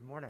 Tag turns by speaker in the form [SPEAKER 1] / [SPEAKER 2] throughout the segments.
[SPEAKER 1] morning.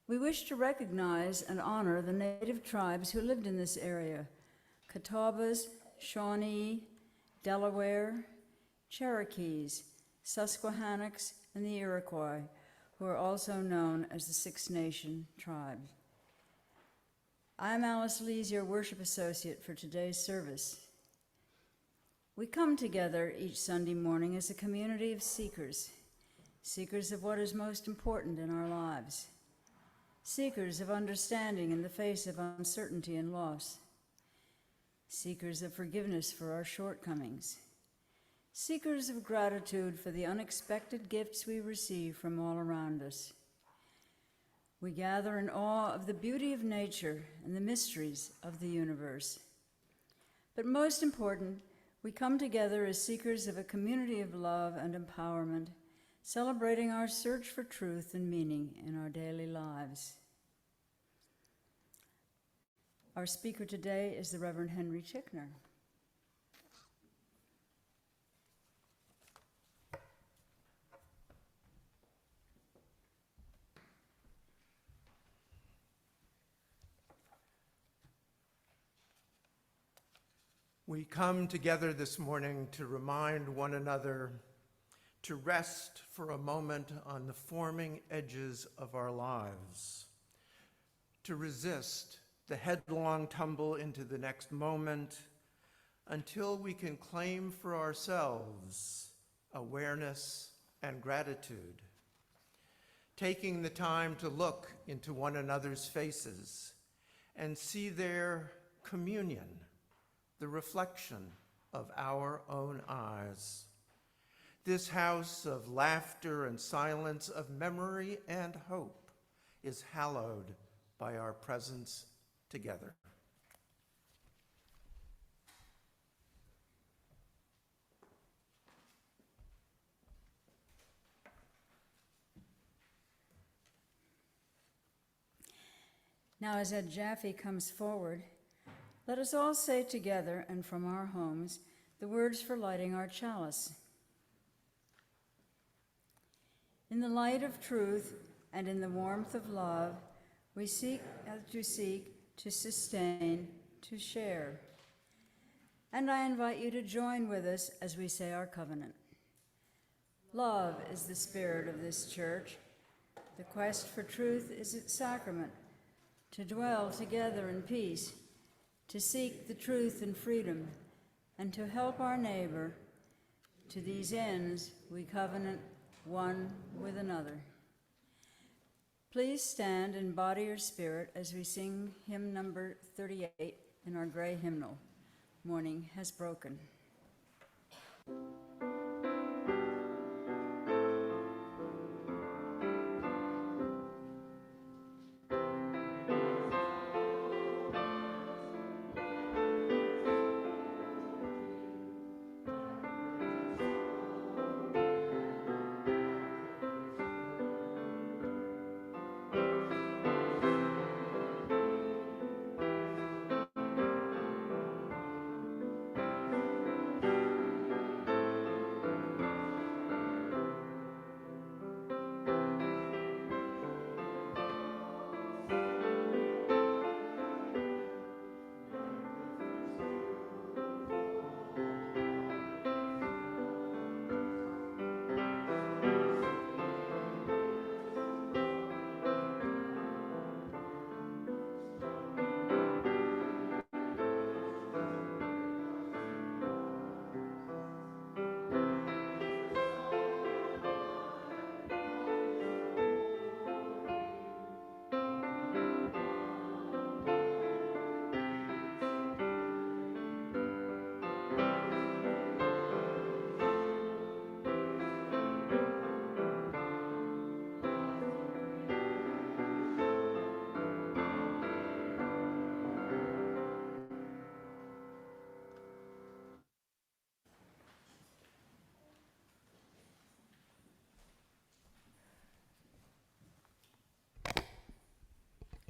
[SPEAKER 2] We wish to recognize and honor the native tribes who lived in this area: Catawbas, Shawnee, Delaware, Cherokees, Susquehannocks, and the Iroquois, who are also known as the Six Nation Tribes. I'm Alice Lees, your worship associate for today's service. We come together each Sunday morning as a community of seekers, seekers of what is most important in our lives, seekers of understanding in the face of uncertainty and loss, seekers of forgiveness for our shortcomings, seekers of gratitude for the unexpected gifts we receive from all around us. We gather in awe of the beauty of nature and the mysteries of the universe. But most important, we come together as seekers of a community of love and empowerment, celebrating our search for truth and meaning in our daily lives. Our speaker today is the Reverend Henry Chickner.
[SPEAKER 1] We come together this morning to remind one another to rest for a moment on the forming edges of our lives, to resist the headlong tumble into the next moment until we can claim for ourselves awareness and gratitude, taking the time to look into one another's faces and see their communion, the reflection of our own eyes. This house of laughter and silence, of memory and hope, is hallowed by our presence together.
[SPEAKER 2] Now, as Ed Jaffe comes forward, let us all say together and from our homes the words for lighting our chalice. In the light of truth and in the warmth of love, we seek to sustain, to share. And I invite you to join with us as we say our covenant. Love is the spirit of this church. The quest for truth is its sacrament, to dwell together in peace, to seek the truth and freedom, and to help our neighbor. To these ends, we covenant one with another. Please stand in body or spirit as we sing hymn number 38 in our gray hymnal, Morning Has Broken.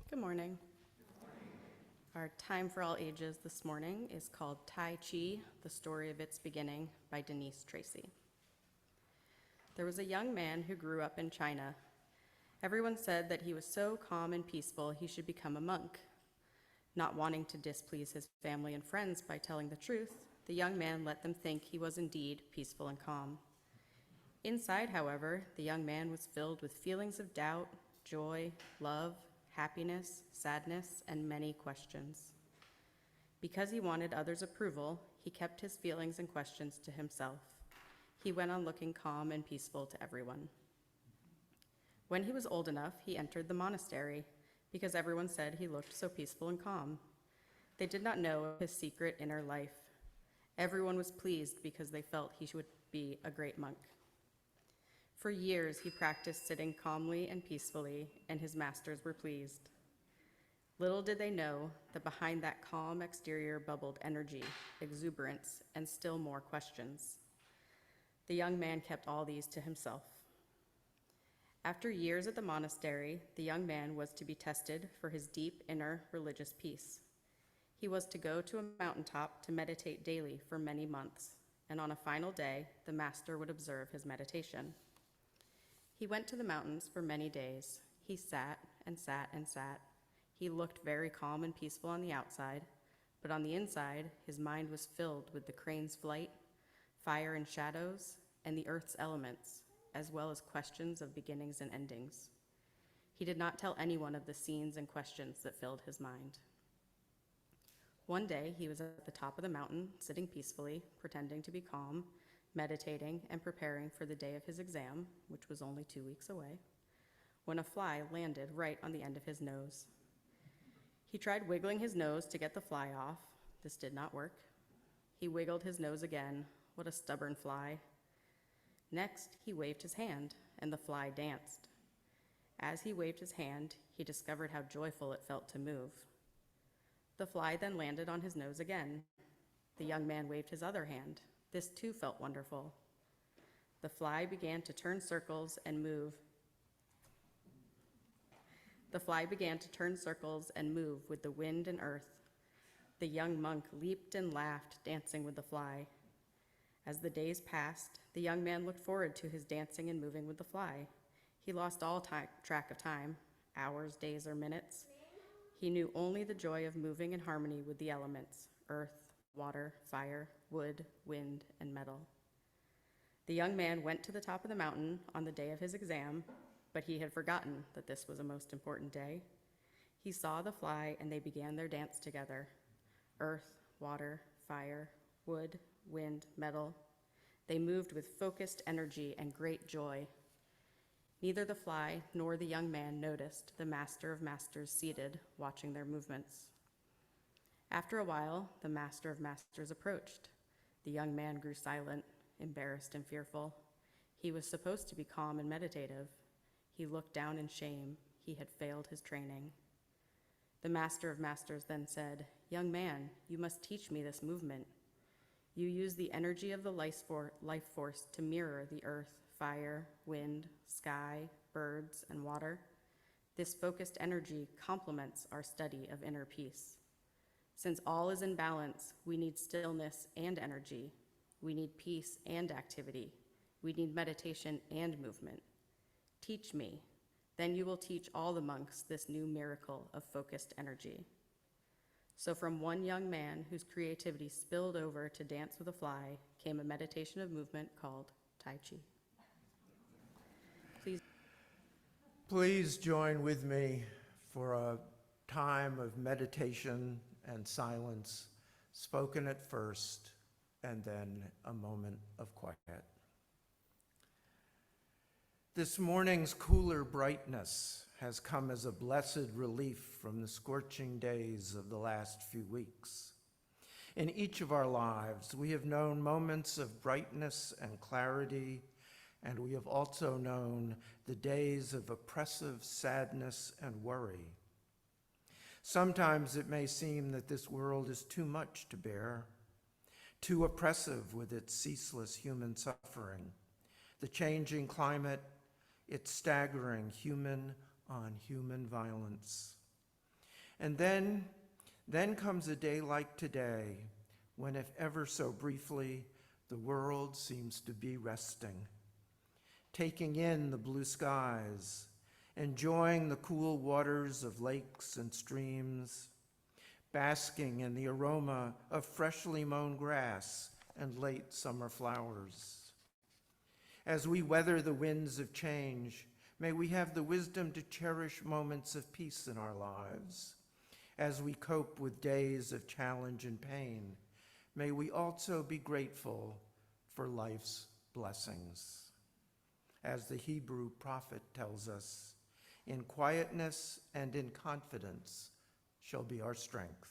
[SPEAKER 3] Good morning. Our time for all ages this morning is called Tai Chi, The Story of Its Beginning by Denise Tracy. There was a young man who grew up in China. Everyone said that he was so calm and peaceful he should become a monk. Not wanting to displease his family and friends by telling the truth, the young man let them think he was indeed peaceful and calm. Inside, however, the young man was filled with feelings of doubt, joy, love, happiness, sadness, and many questions. Because he wanted others' approval, he kept his feelings and questions to himself. He went on looking calm and peaceful to everyone. When he was old enough, he entered the monastery because everyone said he looked so peaceful and calm. They did not know his secret inner life. Everyone was pleased because they felt he would be a great monk. For years, he practiced sitting calmly and peacefully, and his masters were pleased. Little did they know that behind that calm exterior bubbled energy, exuberance, and still more questions. The young man kept all these to himself. After years at the monastery, the young man was to be tested for his deep inner religious peace. He was to go to a mountaintop to meditate daily for many months, and on a final day, the master would observe his meditation. He went to the mountains for many days. He sat and sat and sat. He looked very calm and peaceful on the outside, but on the inside, his mind was filled with the crane's flight, fire and shadows, and the earth's elements, as well as questions of beginnings and endings. He did not tell anyone of the scenes and questions that filled his mind. One day, he was at the top of the mountain, sitting peacefully, pretending to be calm, meditating and preparing for the day of his exam, which was only 2 weeks away, when a fly landed right on the end of his nose. He tried wiggling his nose to get the fly off. This did not work. He wiggled his nose again. What a stubborn fly. Next, he waved his hand, and the fly danced. As he waved his hand, he discovered how joyful it felt to move. The fly then landed on his nose again. The young man waved his other hand. This too felt wonderful. The fly began to turn circles and move. The fly began to turn circles and move with the wind and earth. The young monk leaped and laughed, dancing with the fly. As the days passed, the young man looked forward to his dancing and moving with the fly. He lost all track of time, hours, days, or minutes. He knew only the joy of moving in harmony with the elements: earth, water, fire, wood, wind, and metal. The young man went to the top of the mountain on the day of his exam, but he had forgotten that this was a most important day. He saw the fly, and they began their dance together. Earth, water, fire, wood, wind, metal. They moved with focused energy and great joy. Neither the fly nor the young man noticed the master of masters seated, watching their movements. After a while, the master of masters approached. The young man grew silent, embarrassed and fearful. He was supposed to be calm and meditative. He looked down in shame. He had failed his training. The master of masters then said, "Young man, you must teach me this movement. You use the energy of the life force to mirror the earth, fire, wind, sky, birds, and water. This focused energy complements our study of inner peace. Since all is in balance, we need stillness and energy. We need peace and activity. We need meditation and movement. Teach me, then you will teach all the monks this new miracle of focused energy." So from one young man whose creativity spilled over to dance with a fly came a meditation of movement called Tai Chi.
[SPEAKER 1] Please join with me for a time of meditation and silence, spoken at first, and then a moment of quiet. This morning's cooler brightness has come as a blessed relief from the scorching days of the last few weeks. In each of our lives, we have known moments of brightness and clarity, and we have also known the days of oppressive sadness and worry. Sometimes it may seem that this world is too much to bear, too oppressive with its ceaseless human suffering, the changing climate, its staggering human-on-human violence. And then comes a day like today, when, if ever so briefly, the world seems to be resting, taking in the blue skies, enjoying the cool waters of lakes and streams, basking in the aroma of freshly mown grass and late summer flowers. As we weather the winds of change, may we have the wisdom to cherish moments of peace in our lives. As we cope with days of challenge and pain, may we also be grateful for life's blessings. As the Hebrew prophet tells us, "In quietness and in confidence shall be our strength."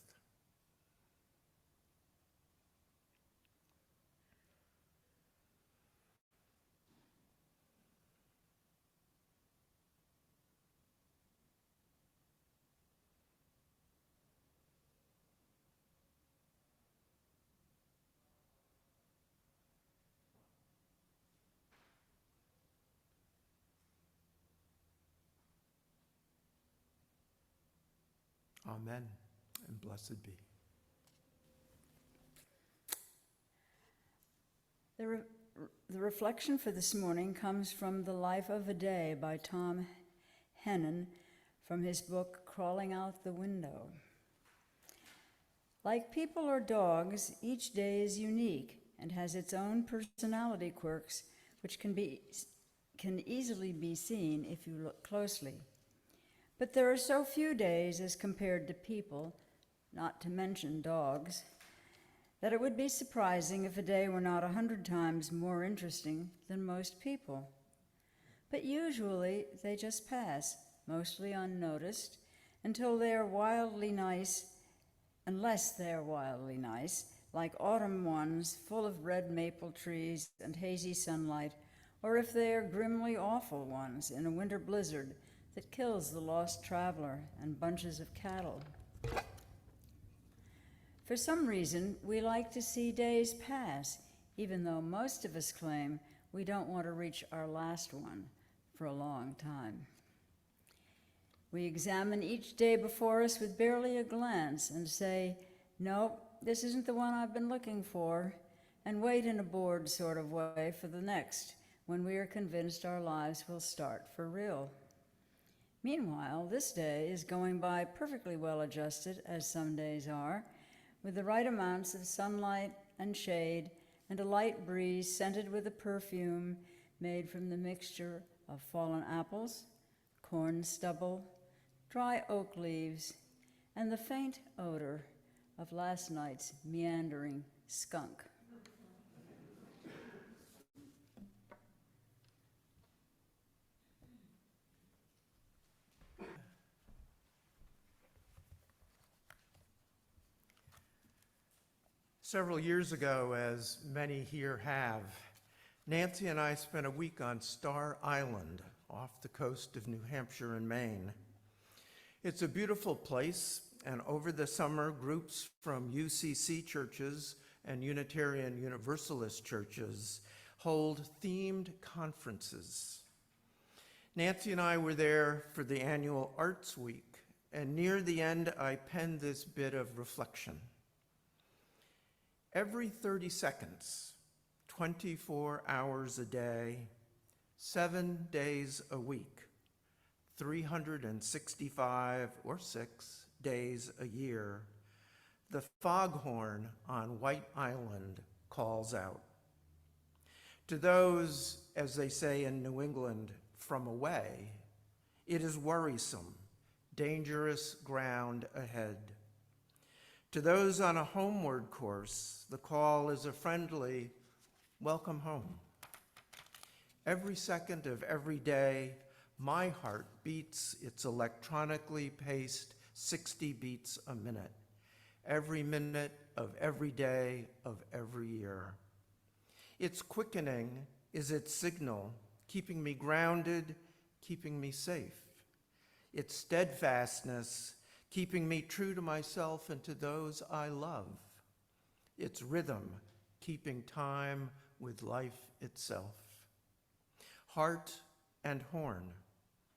[SPEAKER 1] Amen, and blessed be.
[SPEAKER 2] The reflection for this morning comes from The Life of a Day by Tom Hennon from his book, Crawling Out the Window. Like people or dogs, each day is unique and has its own personality quirks, which can easily be seen if you look closely. But there are so few days as compared to people, not to mention dogs, that it would be surprising if a day were not 100 times more interesting than most people. But usually they just pass, mostly unnoticed, until they are wildly nice, unless they are wildly nice, like autumn ones full of red maple trees and hazy sunlight, or if they are grimly awful ones in a winter blizzard that kills the lost traveler and bunches of cattle. For some reason, we like to see days pass, even though most of us claim we don't want to reach our last one for a long time. We examine each day before us with barely a glance and say, "Nope, this isn't the one I've been looking for," and wait in a bored sort of way for the next, when we are convinced our lives will start for real. Meanwhile, this day is going by perfectly well adjusted, as some days are, with the right amounts of sunlight and shade and a light breeze scented with a perfume made from the mixture of fallen apples, corn stubble, dry oak leaves, and the faint odor of last night's meandering skunk.
[SPEAKER 1] Several years ago, as many here have, Nancy and I spent a week on Star Island off the coast of New Hampshire and Maine. It's a beautiful place, and over the summer, groups from UCC churches and Unitarian Universalist churches hold themed conferences. Nancy and I were there for the annual Arts Week, and near the end, I penned this bit of reflection. Every 30 seconds, 24 hours a day, 7 days a week, 365 or 6 days a year, the foghorn on White Island calls out. To those, as they say in New England, from away, it is worrisome, dangerous ground ahead. To those on a homeward course, the call is a friendly welcome home. Every second of every day, my heart beats its electronically paced 60 beats a minute, every minute of every day of every year. Its quickening is its signal, keeping me grounded, keeping me safe. Its steadfastness, keeping me true to myself and to those I love. Its rhythm, keeping time with life itself. Heart and horn,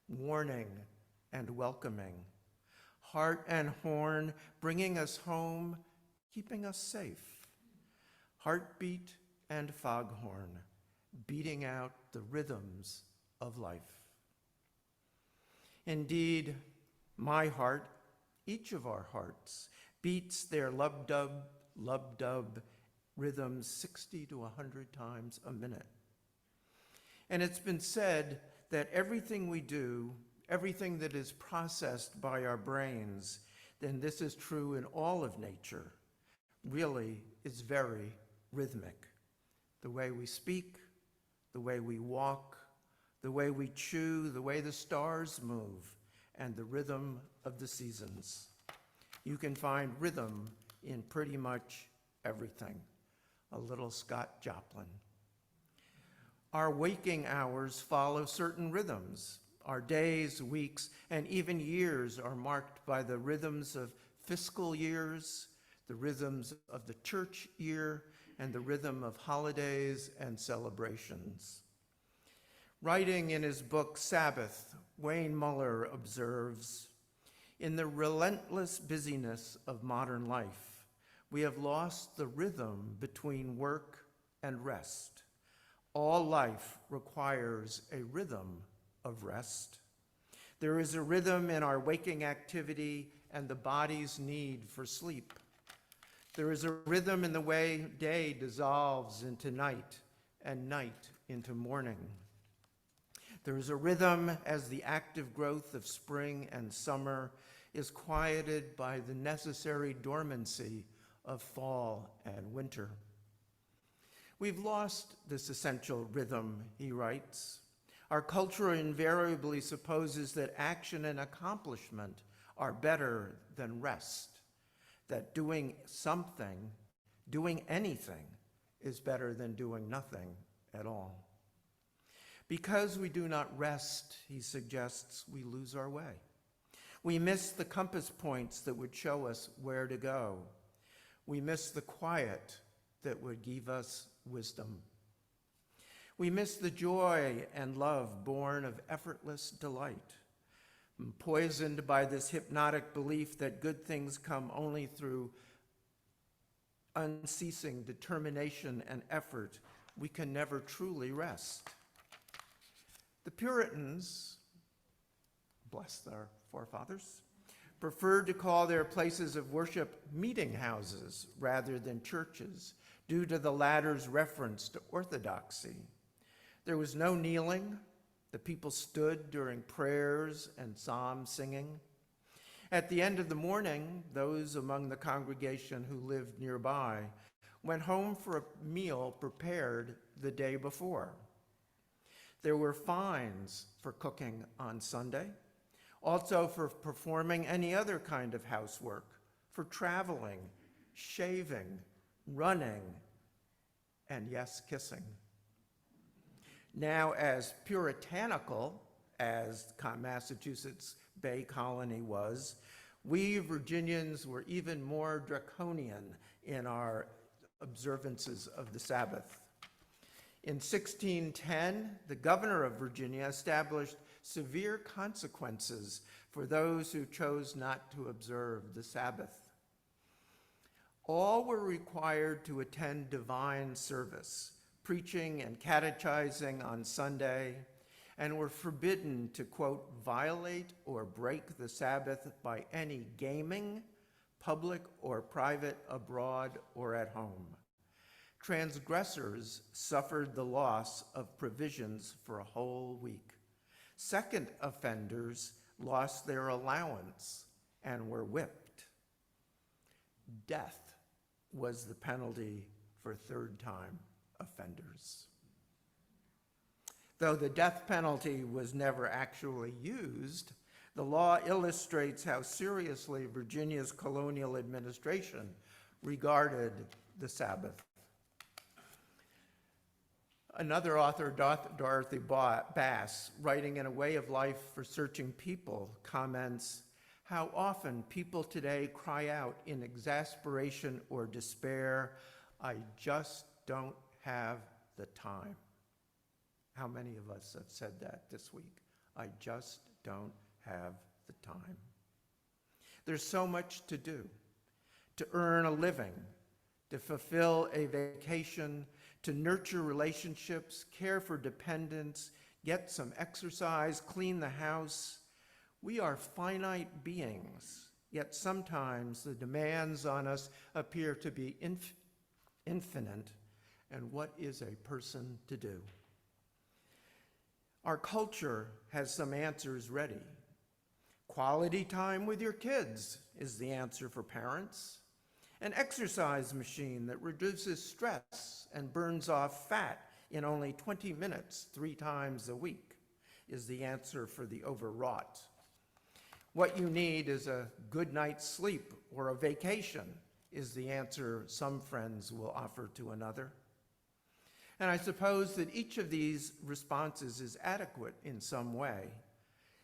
[SPEAKER 1] warning and welcoming. Heart and horn, bringing us home, keeping us safe. Heartbeat and foghorn, beating out the rhythms of life. Indeed, my heart, each of our hearts, beats their lub-dub rhythms 60 to 100 times a minute. And it's been said that everything we do, everything that is processed by our brains, and this is true in all of nature, really is very rhythmic. The way we speak, the way we walk, the way we chew, the way the stars move, and the rhythm of the seasons. You can find rhythm in pretty much everything. A little Scott Joplin. Our waking hours follow certain rhythms. Our days, weeks, and even years are marked by the rhythms of fiscal years, the rhythms of the church year, and the rhythm of holidays and celebrations. Writing in his book, Sabbath, Wayne Muller observes, "In the relentless busyness of modern life, we have lost the rhythm between work and rest. All life requires a rhythm of rest. There is a rhythm in our waking activity and the body's need for sleep. There is a rhythm in the way day dissolves into night and night into morning. There is a rhythm as the active growth of spring and summer is quieted by the necessary dormancy of fall and winter. We've lost this essential rhythm," he writes. "Our culture invariably supposes that action and accomplishment are better than rest, that doing something, doing anything, is better than doing nothing at all. Because we do not rest," he suggests, "we lose our way. We miss the compass points that would show us where to go. We miss the quiet that would give us wisdom. We miss the joy and love born of effortless delight. Poisoned by this hypnotic belief that good things come only through unceasing determination and effort, we can never truly rest. The Puritans bless our forefathers, preferred to call their places of worship meeting houses rather than churches, due to the latter's reference to orthodoxy. There was no kneeling. The people stood during prayers and psalm singing. At the end of the morning, those among the congregation who lived nearby went home for a meal prepared the day before. There were fines for cooking on Sunday, also for performing any other kind of housework, for traveling, shaving, running, and yes, kissing. Now, as puritanical as Massachusetts Bay Colony was, we Virginians were even more draconian in our observances of the Sabbath. In 1610, the governor of Virginia established severe consequences for those who chose not to observe the Sabbath. All were required to attend divine service, preaching and catechizing on Sunday, and were forbidden to, quote, violate or break the Sabbath by any gaming, public or private, abroad or at home. Transgressors suffered the loss of provisions for a whole week. Second offenders lost their allowance and were whipped. Death was the penalty for third-time offenders. Though the death penalty was never actually used, the law illustrates how seriously Virginia's colonial administration regarded the Sabbath. Another author, Dorothy Bass, writing in A Way of Life for Searching People, comments, how often people today cry out in exasperation or despair, I just don't have the time. How many of us have said that this week? I just don't have the time. There's so much to do, to earn a living, to fulfill a vacation, to nurture relationships, care for dependents, get some exercise, clean the house. We are finite beings, yet sometimes the demands on us appear to be infinite, and what is a person to do? Our culture has some answers ready. Quality time with your kids is the answer for parents. An exercise machine that reduces stress and burns off fat in only 20 minutes 3 times a week is the answer for the overwrought. What you need is a good night's sleep or a vacation is the answer some friends will offer to another. And I suppose that each of these responses is adequate in some way,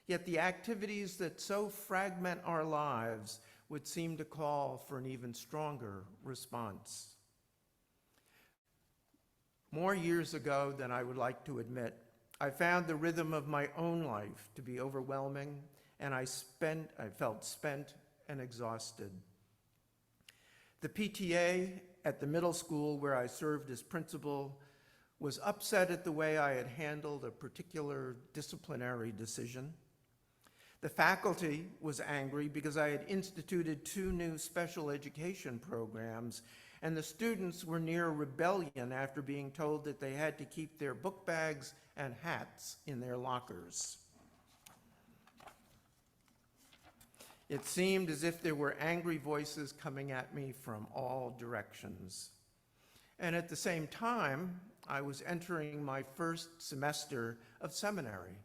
[SPEAKER 1] yet the activities that so fragment our lives would seem to call for an even stronger response. More years ago than I would like to admit, I found the rhythm of my own life to be overwhelming, and I felt spent and exhausted. The PTA at the middle school where I served as principal was upset at the way I had handled a particular disciplinary decision. The faculty was angry because I had instituted 2 new special education programs, and the students were near rebellion after being told that they had to keep their book bags and hats in their lockers. It seemed as if there were angry voices coming at me from all directions. And at the same time, I was entering my first semester of seminary.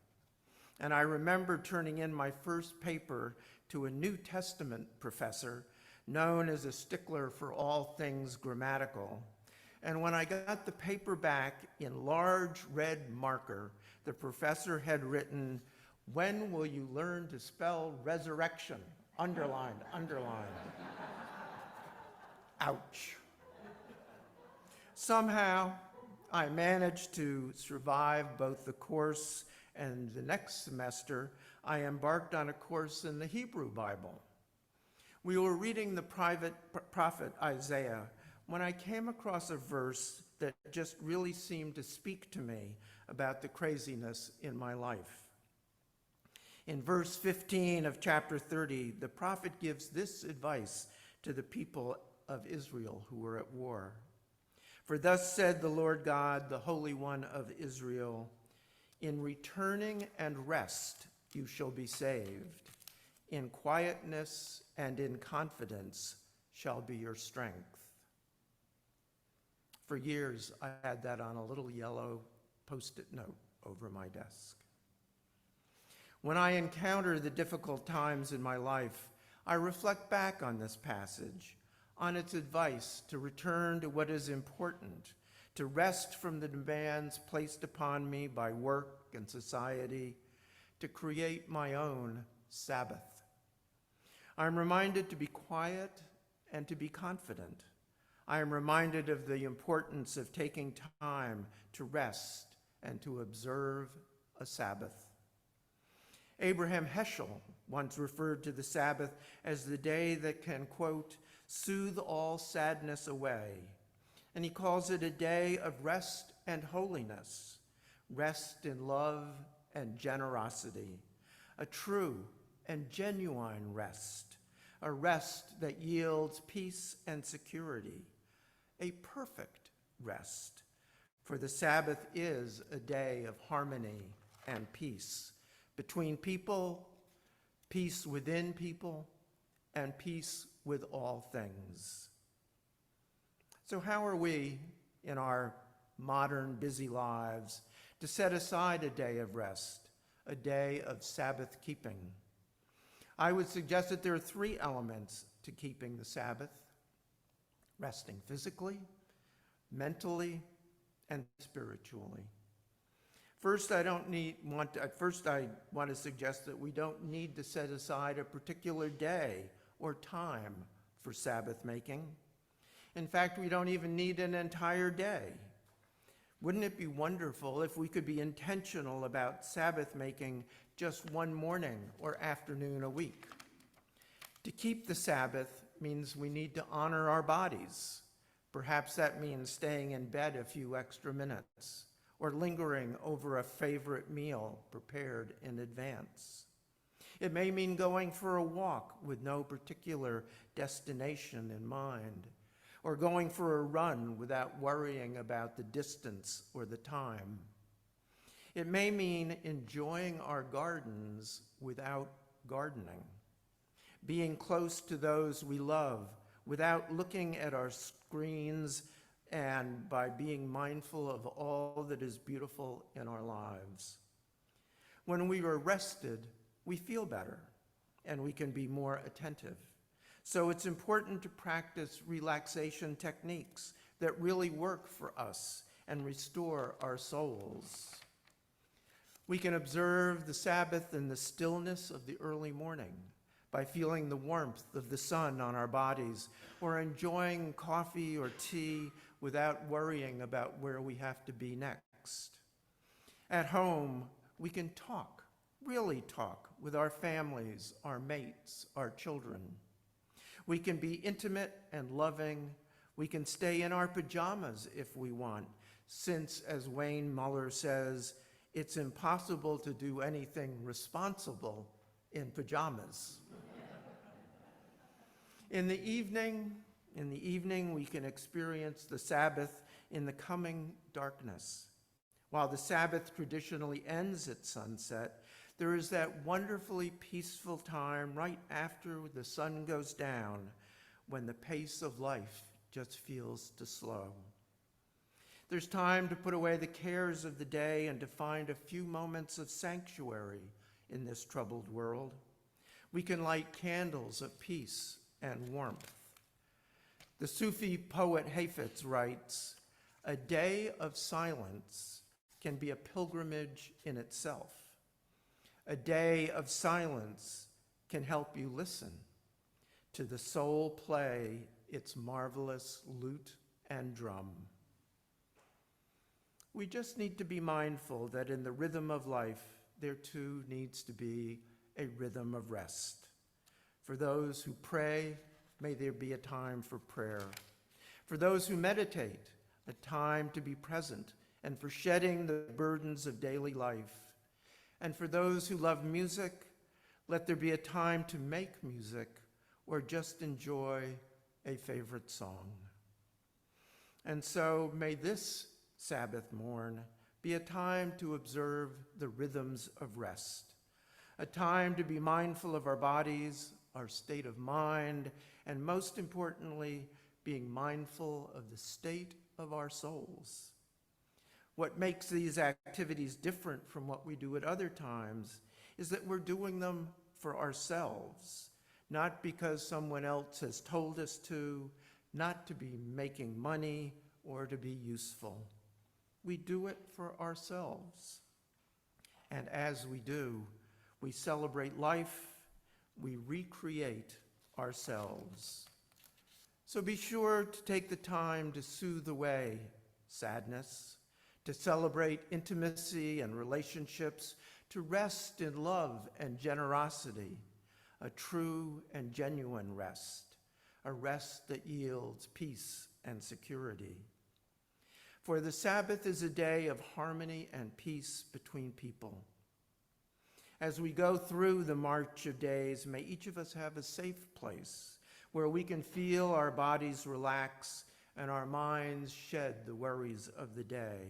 [SPEAKER 1] And I remember turning in my first paper to a New Testament professor known as a stickler for all things grammatical. And when I got the paper back in large red marker, the professor had written, "When will you learn to spell resurrection?" Underlined, underlined. Ouch. Somehow, I managed to survive both the course, and the next semester, I embarked on a course in the Hebrew Bible. We were reading the prophet Isaiah when I came across a verse that just really seemed to speak to me about the craziness in my life. In verse 15 of chapter 30, the prophet gives this advice to the people of Israel who were at war. For thus said the Lord God, the Holy One of Israel, in returning and rest you shall be saved. In quietness and in confidence shall be your strength. For years, I had that on a little yellow Post-it note over my desk. When I encounter the difficult times in my life, I reflect back on this passage, on its advice to return to what is important, to rest from the demands placed upon me by work and society, to create my own Sabbath. I'm reminded to be quiet and to be confident. I am reminded of the importance of taking time to rest and to observe a Sabbath. Abraham Heschel once referred to the Sabbath as the day that can, quote, soothe all sadness away. And he calls it a day of rest and holiness, rest in love and generosity, a true and genuine rest, a rest that yields peace and security, a perfect rest. For the Sabbath is a day of harmony and peace between people, peace within people, and peace with all things. So how are we, in our modern busy lives, to set aside a day of rest, a day of Sabbath keeping? I would suggest that there are three elements to keeping the Sabbath: resting physically, mentally, and spiritually. First, I want to suggest that we don't need to set aside a particular day or time for Sabbath making. In fact, we don't even need an entire day. Wouldn't it be wonderful if we could be intentional about Sabbath making just one morning or afternoon a week? To keep the Sabbath means we need to honor our bodies. Perhaps that means staying in bed a few extra minutes or lingering over a favorite meal prepared in advance. It may mean going for a walk with no particular destination in mind, or going for a run without worrying about the distance or the time. It may mean enjoying our gardens without gardening, being close to those we love without looking at our screens, and by being mindful of all that is beautiful in our lives. When we are rested, we feel better and we can be more attentive. So it's important to practice relaxation techniques that really work for us and restore our souls. We can observe the Sabbath in the stillness of the early morning by feeling the warmth of the sun on our bodies, or enjoying coffee or tea without worrying about where we have to be next. At home, we can talk, really talk, with our families, our mates, our children. We can be intimate and loving. We can stay in our pajamas if we want, since, as Wayne Muller says, it's impossible to do anything responsible in pajamas. In the evening, we can experience the Sabbath in the coming darkness. While the Sabbath traditionally ends at sunset, there is that wonderfully peaceful time right after the sun goes down when the pace of life just feels too slow. There's time to put away the cares of the day and to find a few moments of sanctuary in this troubled world. We can light candles of peace and warmth. The Sufi poet Hafez writes, "A day of silence can be a pilgrimage in itself. A day of silence can help you listen to the soul play its marvelous lute and drum." We just need to be mindful that in the rhythm of life, there too needs to be a rhythm of rest. For those who pray, may there be a time for prayer. For those who meditate, a time to be present and for shedding the burdens of daily life. And for those who love music, Let there be a time to make music or just enjoy a favorite song. And so may this Sabbath morn be a time to observe the rhythms of rest, a time to be mindful of our bodies, our state of mind, and most importantly, being mindful of the state of our souls. What makes these activities different from what we do at other times is that we're doing them for ourselves, not because someone else has told us to, not to be making money or to be useful. We do it for ourselves. And as we do, we celebrate life, we recreate ourselves. So be sure to take the time to soothe away sadness, to celebrate intimacy and relationships, to rest in love and generosity, a true and genuine rest, a rest that yields peace and security. For the Sabbath is a day of harmony and peace between people. As we go through the march of days, may each of us have a safe place where we can feel our bodies relax and our minds shed the worries of the day.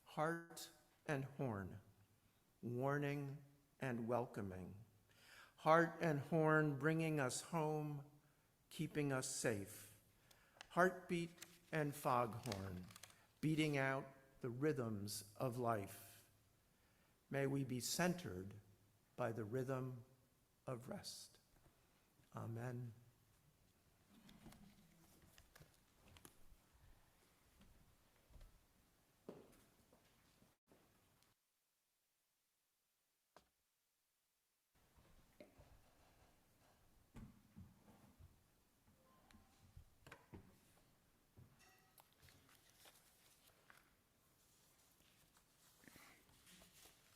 [SPEAKER 1] Heart and horn, warning and welcoming. Heart and horn bringing us home, keeping us safe. Heartbeat and foghorn, beating out the rhythms of life. May we be centered by the rhythm of rest. Amen.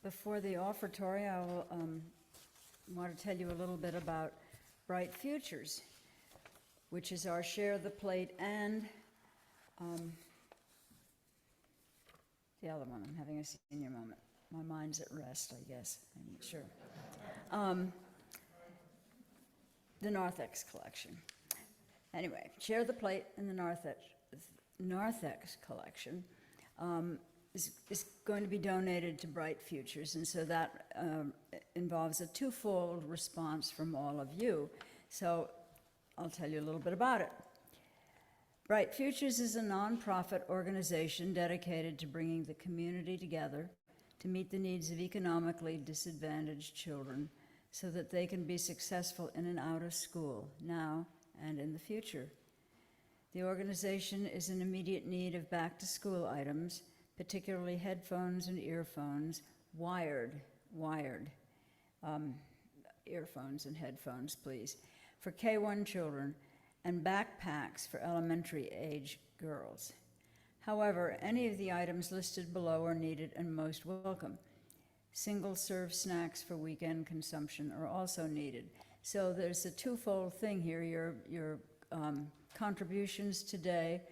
[SPEAKER 2] Before the offertory, I will want to tell you a little bit about Bright Futures, which is our Share the Plate and the other one. I'm having a senior moment. My mind's at rest, I guess. I'm not sure. The Narthex collection. Anyway, Share the Plate and the Narthex collection is going to be donated to Bright Futures, and so that involves a twofold response from all of you. So I'll tell you a little bit about it. Bright Futures is a nonprofit organization dedicated to bringing the community together to meet the needs of economically disadvantaged children so that they can be successful in and out of school now and in the future. The organization is in immediate need of back-to-school items, particularly headphones and earphones, wired earphones and headphones, please, for K-1 children, and backpacks for elementary age girls. However, any of the items listed below are needed and most welcome. Single-serve snacks for weekend consumption are also needed. So there's a twofold thing here. Your contributions today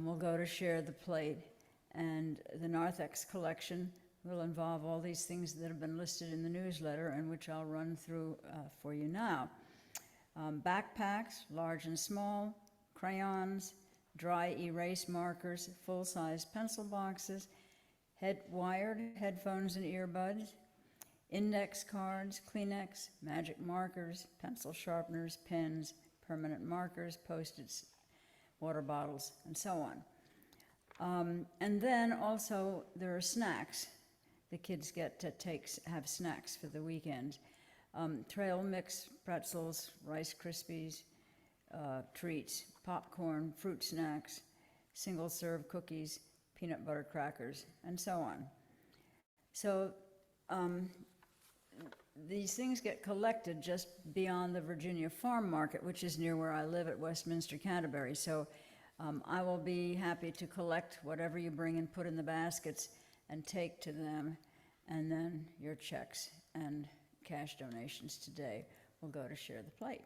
[SPEAKER 2] will go to Share the Plate, and the Narthex collection will involve all these things that have been listed in the newsletter and which I'll run through for you now. Backpacks, large and small, crayons, dry erase markers, full-size pencil boxes, wired headphones and earbuds, index cards, Kleenex, magic markers, pencil sharpeners, pens, permanent markers, Post-its, water bottles, and so on. And then also there are snacks. The kids get to have snacks for the weekend. Trail mix, pretzels, Rice Krispies, treats, popcorn, fruit snacks, single-serve cookies, peanut butter crackers, and so on. So these things get collected just beyond the Virginia Farm Market, which is near where I live at Westminster, Canterbury. So I will be happy to collect whatever you bring and put in the baskets and take to them, and then your checks and cash donations today will go to Share the Plate.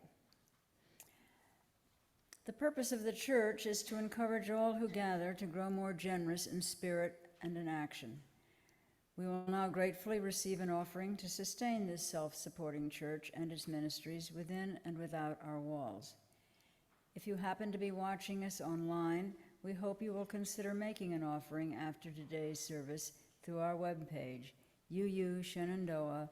[SPEAKER 2] The purpose of the church is to encourage all who gather to grow more generous in spirit and in action. We will now gratefully receive an offering to sustain this self-supporting church and its ministries within and without our walls. If you happen to be watching us online, we hope you will consider making an offering after today's service through our webpage, uushenandoah.org.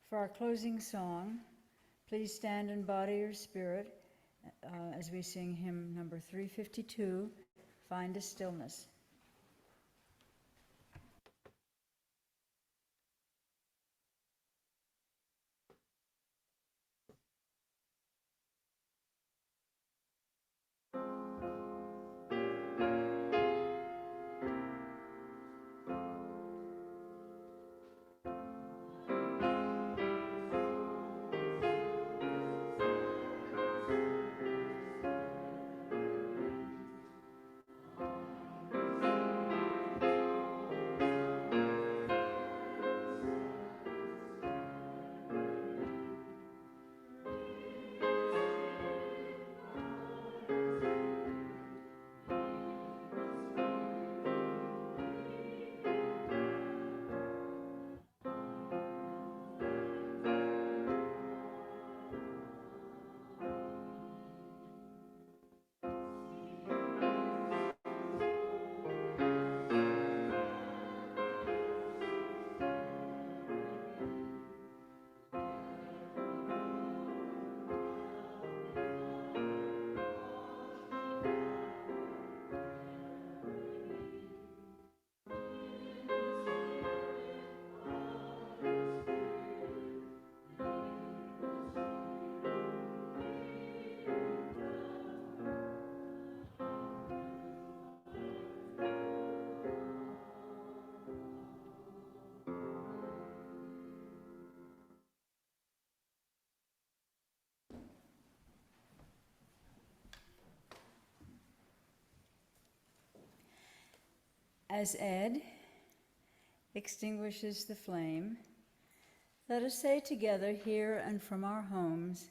[SPEAKER 2] For our closing song, please stand and body your spirit as we sing hymn number 352, Find a Stillness. As Ed extinguishes the flame, let us say together here and from our homes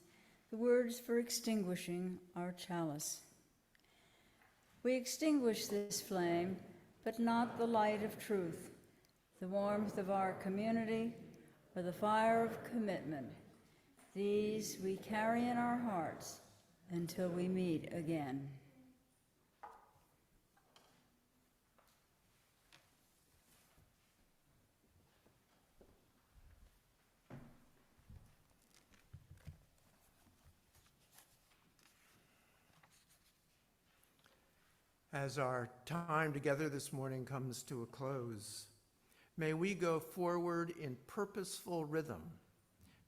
[SPEAKER 2] the words for extinguishing our chalice. We extinguish this flame, but not the light of truth, the warmth of our community, or the fire of commitment. These we carry in our hearts until we meet again.
[SPEAKER 1] As our time together this morning comes to a close, may we go forward in purposeful rhythm.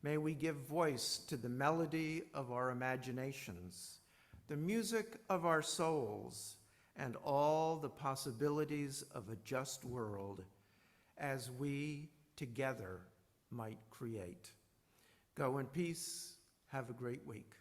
[SPEAKER 1] May we give voice to the melody of our imaginations, the music of our souls, and all the possibilities of a just world as we together might create. Go in peace. Have a great week.